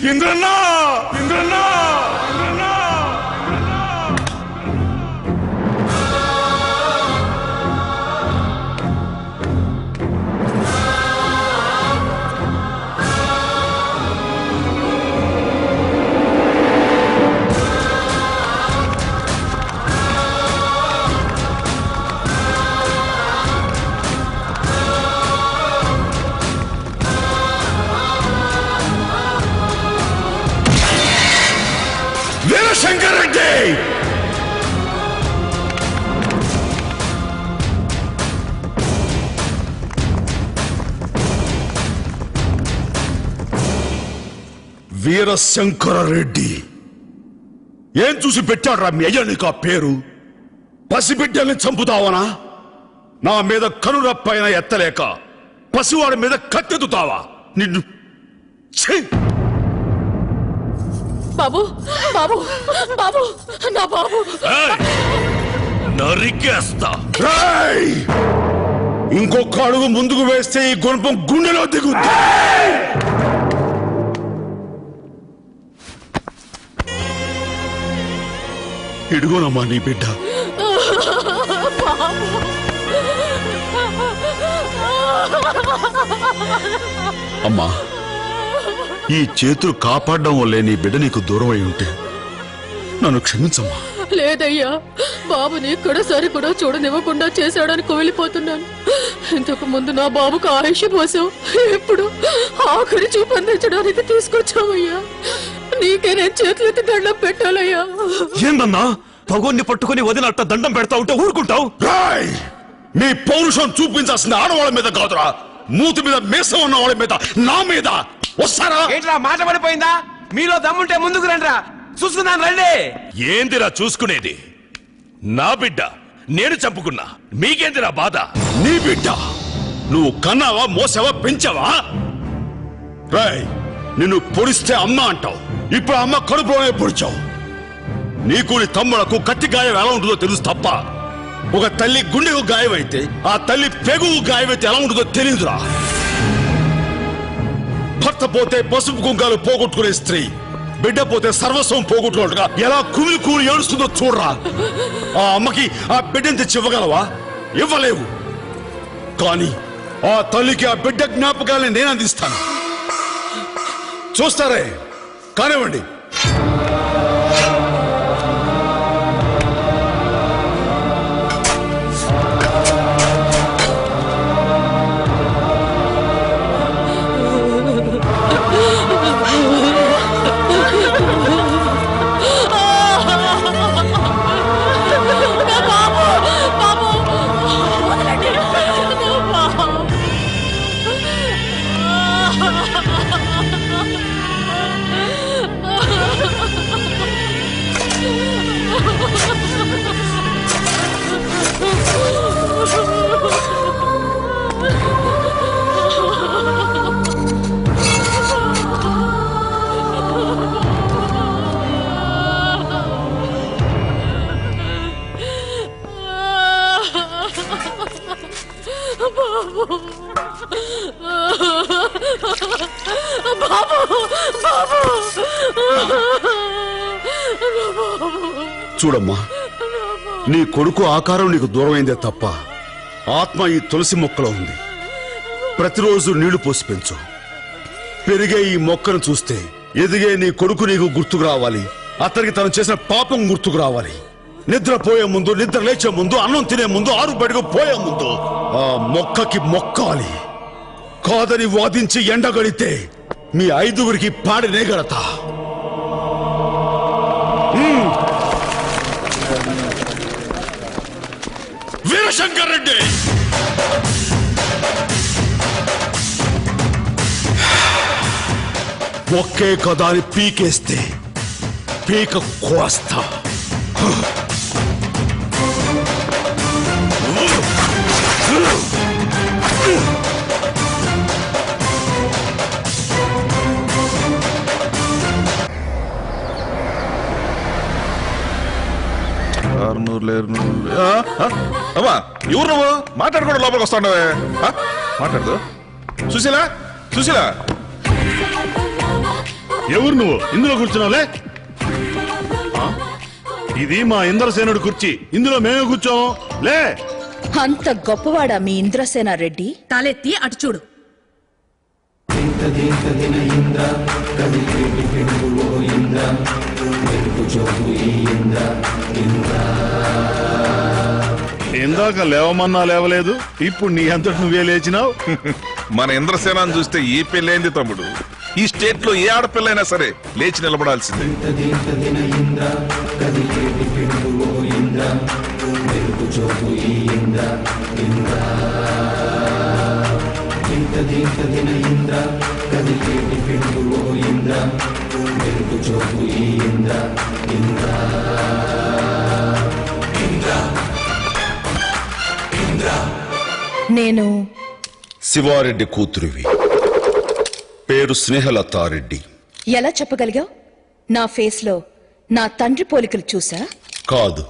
ఇంద్రన్నా వీరశంకర్ రెడ్డి వీరశంకర రెడ్డి ఏం చూసి పెట్టాడ్రా మీ అయ్య నీకు ఆ పేరు? పసిబిడ్డల్ని చంపుతావనా? నా మీద కనురప్పైన ఎత్తలేక పసివాడి మీద కత్తెత్తుతావా? నిన్ను బాబు బాబు బాబు నా బాబు నరికేస్తా. ఇంకొక అడుగు ముందుకు వేస్తే ఈ గుణపం గుండెలో దిగుద్ది. ఇడుగునమ్మా నీ బిడ్డ. అమ్మా, ఈ చేతులు కాపాడడం వల్లే నీ బిడ్డ నీకు దూరం అయి ఉంటే నన్ను క్షమించమ్మా. లేదయ్యా, బాబుని ఇక్కడసారి కూడా చూడనివ్వకుండా చేశాడని కోవిలిపోతున్నాను. ఇంతకు ముందు నా బాబుకు ఆయుష్ పోసావు, ఇప్పుడు ఆఖరి చూపందించడానికి తీసుకొచ్చావయ్యా. నీకే నేను చేతులెత్తి దండం పెట్టాలయ్యా. ఏందన్నా పగోన్ని పట్టుకుని వదినట్ట దండం పెడతా ఉంటే ఊరుకుంటావు? నీ పౌరుషం చూపించాల్సిన ఆడవాళ్ళ మీద కాదురా, మూతి మీద మీసం ఉన్న వాళ్ళ మీద, నా మీద వస్తారా? ఏంట్రా మాట పడిపోయిందా? మీలో దమ్ముంటే ముందుకు రండిరా, చూసుకున్నాను రండి. ఏందిరా చూసుకునేది? నా బిడ్డ నేను చంపుకున్నా, మీకేందిరా బాధ? నీ బిడ్డ నువ్వు కన్నావా, మోసావా, పెంచావా? రాయ్, నిన్ను పొడిస్తే అమ్మ అంటావు, ఇప్పుడు అమ్మ కడుపులోనే పొడిచావు. నీకు నీ తమ్ములకు కత్తి గాయం ఎలా ఉంటుందో తెలుసు తప్ప, ఒక తల్లి గుండెకు గాయమైతే ఆ తల్లి పెగుకు గాయమైతే ఎలా ఉంటుందో తెలియదురా. భర్త పోతే పసుపు కుంకాలు పోగొట్టుకునే స్త్రీ బిడ్డ పోతే సర్వస్వం పోగొట్టుకున్నట్టుగా ఎలా కుమిలి కూలి ఏడుస్తుందో చూడరా. ఆ అమ్మకి ఆ బిడ్డని తెచ్చి ఇవ్వగలవా? ఇవ్వలేవు. కానీ ఆ తల్లికి ఆ బిడ్డ జ్ఞాపకాలని నేను అందిస్తాను. చూస్తారే, కానివ్వండి. చూడమ్మా, నీ కొడుకు ఆకారం నీకు దూరమైందే తప్ప ఆత్మ ఈ తులసి మొక్కలో ఉంది. ప్రతిరోజు నీళ్లు పోసి పెంచు. పెరిగే ఈ మొక్కను చూస్తే ఎదిగే నీ కొడుకు నీకు గుర్తుకు రావాలి. అతనికి తను చేసిన పాపం గుర్తుకు రావాలి. నిద్రపోయే ముందు, నిద్ర లేచే ముందు, అన్నం తినే ముందు, ఆరు బయటకు పోయే ముందు ఆ మొక్కకి మొక్కాలి. కాదని వాదించి ఎండగడితే మీ ఐదుగురికి పాడినే గడతా. వీరశంకర్ రెడ్డి, ఒకే కదా అని పీకేస్తే పీక కోస్తా. అమ్మా, ఎవరు నువ్వు? మాట్లాడుకోవడం లోపలికి వస్తాండవే, మాట్లాడదు. సుశీల, సుశీల, ఎవరు నువ్వు ఇందులో కూర్చున్నావులే? ఆ? ఇది మా ఇంద్రసేనుడి కుర్చీ, ఇందులో మేమే కూర్చోము. లే. అంత గొప్పవాడా మీ ఇంద్రసేన రెడ్డి? తలెత్తి అటు చూడు. ఇందాక లేవమన్నా లేవలేదు, ఇప్పుడు నీ అంతటి నువ్వే లేచినావు. మన ఇంద్రసేనాన్ని చూస్తే ఏ పెళ్ళైంది తమ్ముడు? ఈ స్టేట్ లో ఏ ఆడపిల్లైనా సరే లేచి నిలబడాల్సిందే. నేను శివారెడ్డి కూతురివి, పేరు స్నేహలతారెడ్డి. ఎలా చెప్పగలిగావు? నా ఫేస్ లో నా తండ్రి పోలికలు చూసా? కాదు,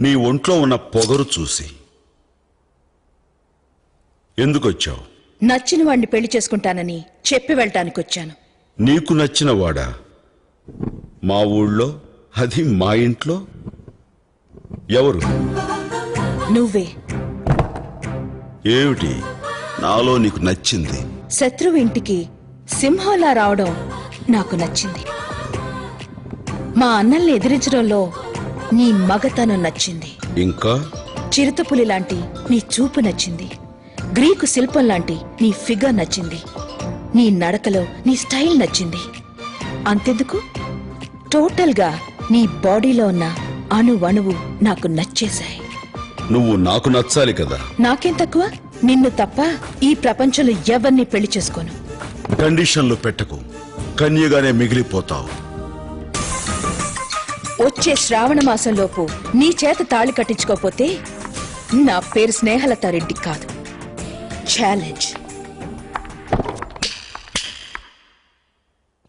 నీ ఒంట్లో ఉన్న పొగరు చూసి. ఎందుకొచ్చావు? నచ్చిన వాణ్ణి పెళ్లి చేసుకుంటానని చెప్పి వెళ్ళటానికి వచ్చాను. నీకు నచ్చిన వాడా? మా ఊళ్ళో, అది మా ఇంట్లో? ఎవరు? నువ్వే. ఏమిటి నాలో నీకు నచ్చింది? శత్రువు ఇంటికి సింహంలా రావడం నాకు నచ్చింది. మా అన్నల్ని ఎదిరించడంలో నీ మగతనం నచ్చింది. ఇంకా? చిరుతపులి లాంటి నీ చూపు నచ్చింది. గ్రీకు శిల్పం లాంటి నీ ఫిగర్ నచ్చింది. నీ నడకలో నీ స్టైల్ నచ్చింది. అంతెందుకు, టోటల్ గా నీ బాడీలో ఉన్న అణువణువు నాకు నచ్చేశాయి. నువ్వు నాకు నచ్చాలి కదా. నాకేం తక్కువ? నిన్ను తప్ప ఈ ప్రపంచంలో ఎవరిని పెళ్లి చేసుకోను. కండిషన్లు పెట్టకు, కన్యగానే మిగిలిపోతావు. వచ్చే శ్రావణ మాసంలోపు నీ చేత తాళి కట్టించుకోపోతే నా పేరు స్నేహలతారెడ్డి కాదు, ఛాలెంజ్.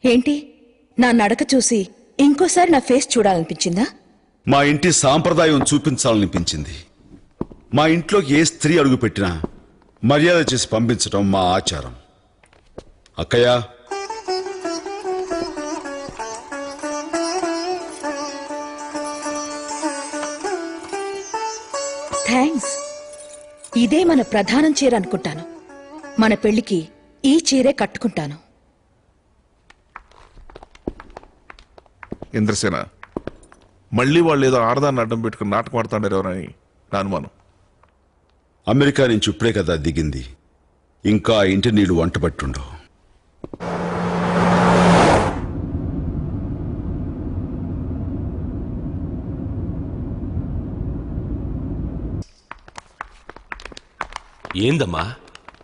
ఏంటి, నా నడక చూసి ఇంకోసారి నా ఫేస్ చూడాలనిపించిందా? మా ఇంటి సాంప్రదాయం చూపించాలనిపించింది. మా ఇంట్లోకి ఏ స్త్రీ అడుగుపెట్టినా మర్యాద చేసి పంపించడం మా ఆచారం. అక్కయ్య, థ్యాంక్స్. ఇదే మన ప్రధానం చీర అనుకుంటాను. మన పెళ్లికి ఈ చీరే కట్టుకుంటాను. ఇంద్రసేన, మళ్ళీ వాళ్ళు ఏదో ఆడదాన్ని అడ్డం పెట్టుకుని నాటకం ఆడుతాడారు ఎవరని నా అనుమానం. అమెరికా నుంచి ఇప్పుడే కదా దిగింది, ఇంకా ఆ ఇంటి నీళ్లు వంట పట్టుండవు. ఏందమ్మా,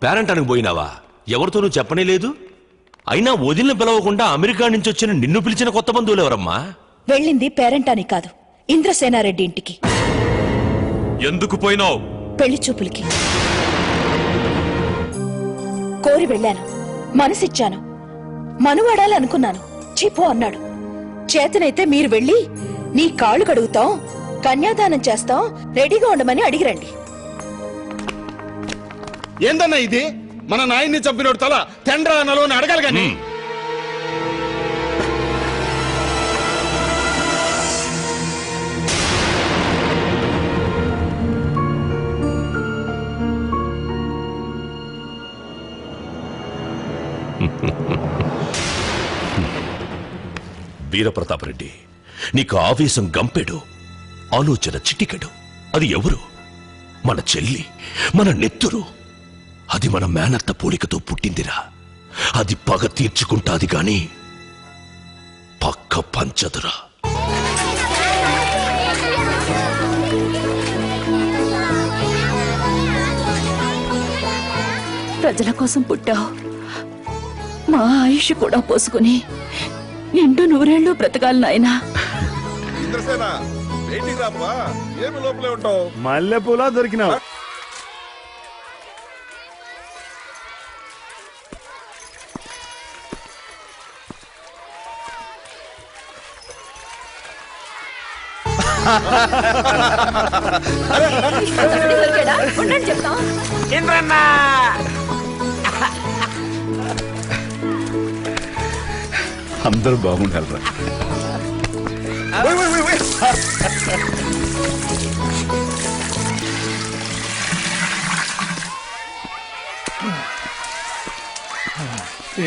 పేరంటానికి పోయినావా? ఎవరితోనూ చెప్పనే లేదు. అయినా వదిలిన పిలవకుండా అమెరికా నుంచి వచ్చిన నిన్ను పిలిచిన కొత్త బంధువులు ఎవరమ్మా? వెళ్ళింది పేరెంటాని కాదు, ఇంద్రసేనారెడ్డి ఇంటికి. ఎందుకు పోయినావు? పెళ్లి చూపులకి కోరి వెళ్ళాను. మనసిచ్చాను. మనువాడాలి అనుకున్నాను. చిపో అన్నాడు. చేతనైతే మీరు వెళ్ళి నీ కాళ్ళు కడుగుతాం, కన్యాదానం చేస్తాం, రెడీగా ఉండమని అడిగిరండి. ఏందన్నా ఇది? మన నాయన్ని చంపినోడు తల తెండ్రా నలోని అడగాలి కానీ. వీరప్రతాపరెడ్డి, నీకు ఆవేశం గంపెడు, ఆలోచన చిటికెడు. అది ఎవరు? మన చెల్లి, మన నెత్తురు. అది మన మేనత్త పోలికతో పుట్టిందిరా. అది పగ తీర్చుకుంటాది గాని పక్క పంచదురా. ప్రజల కోసం పుట్టావు. మా ఆయుష్ కూడా పోసుకుని నిండు నూరేళ్లు బ్రతకాలి నాయనా. ఇంద్రసేన, వెయిటింగ్ రాబ్బా, ఏమి లోపలే ఉంటావు? మల్లెపూలా దొరికినావు. ఇంద్రన్నా, అందరూ బాగుండాలిరా.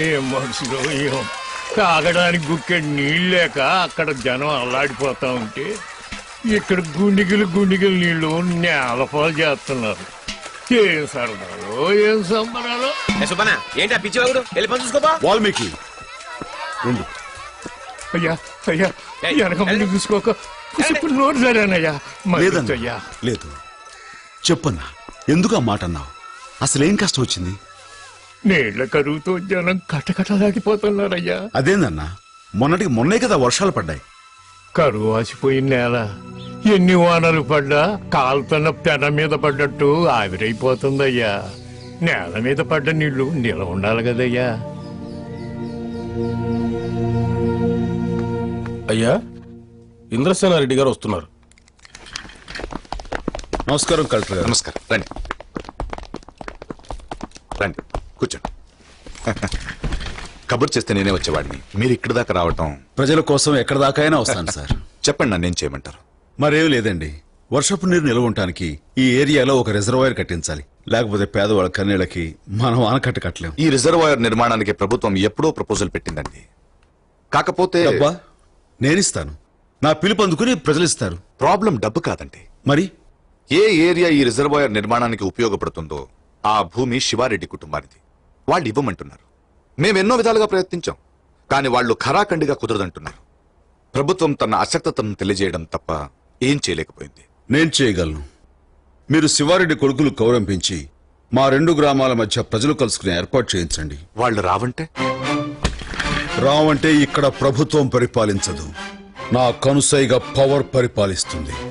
ఏం మనుషులు ఏం తాగడానికి గుక్కెడు నీళ్ళు లేక అక్కడ జనం అల్లాడిపోతా ఉంటే ఇక్కడ గుండిగిలు నీళ్లు నేలపాలు చేస్తున్నారు. ఏం సరదాలో ఏం సంబరాలో. సుబ్బనా ఏంటి ఆ పిచ్చి వాగుడు వెళ్ళి పని చూసుకోపా. వాల్మీకి ఉండు. అయ్యా అయ్యా వెనక ముందు చూసుకోక ఇప్పుడు నోరు సరేనయ్యా. లేదయ్యా లేదు. చెప్పన్నా, ఎందుకు ఆ మాట అన్నావు? అసలేం కష్టం వచ్చింది? నీళ్ల కరువుతో జనం కటకటలాడిపోతున్నారయ్యా. అదేందన్నా, మొన్నటికి మొన్నే కదా వర్షాలు పడ్డాయి. కరువు వాసిపోయిన నేల ఎన్ని వానలు పడ్డా కాలుతున్న పెన మీద పడ్డట్టు ఆవిరైపోతుందయ్యా. నేల మీద పడ్డ నీళ్లు నిల ఉండాలి కదయ్యా. అయ్యా, ఇంద్రసేనారెడ్డి గారు వస్తున్నారు. నమస్కారం కలెక్టర్ గారు. నమస్కారం. రండి రండి కూర్చోండి. కబుర్ చేస్తే నేనే వచ్చేవాడిని, మీరు ఇక్కడి దాకా రావటం. ప్రజల కోసం ఎక్కడ దాకా అయినా వస్తాను సార్. చెప్పండి, నన్ను ఏం చేయమంటారు? మరేం లేదండి, వర్షపు నీరు నిల్వ ఉండటానికి ఈ ఏరియాలో ఒక రిజర్వాయర్ కట్టించాలి. లేకపోతే పేదవాళ్ళ కన్నీళ్ళకి మనం ఆనకట్ట కట్టలేం. ఈ రిజర్వాయర్ నిర్మాణానికి ప్రభుత్వం ఎప్పుడో ప్రపోజల్ పెట్టిందండి. కాకపోతే డబ్బా నేనిస్తాను. నా పిలుపు అందుకుని ప్రజలు ఇస్తారు. ప్రాబ్లం డబ్బు కాదండి. మరి ఏ ఏరియా ఈ రిజర్వాయర్ నిర్మాణానికి ఉపయోగపడుతుందో ఆ భూమి శివారెడ్డి కుటుంబానిది. వాళ్ళు ఇవ్వమంటున్నారు. మేమెన్నో విధాలుగా ప్రయత్నించాం, కానీ వాళ్ళు ఖరాఖండిగా కుదరదంటున్నారు. ప్రభుత్వం తన అశక్తతను తెలియజేయడం తప్ప ఏం చేయలేకపోయింది. నేను చేయగలను. మీరు శివారెడ్డి కొడుకులు కౌరంపించి మా 2 గ్రామాల మధ్య ప్రజలు కలుసుకునే ఏర్పాటు చేయించండి. వాళ్ళు రావంటే రావంటే ఇక్కడ ప్రభుత్వం పరిపాలించదు, నా కనుసైగా పవర్ పరిపాలిస్తుంది.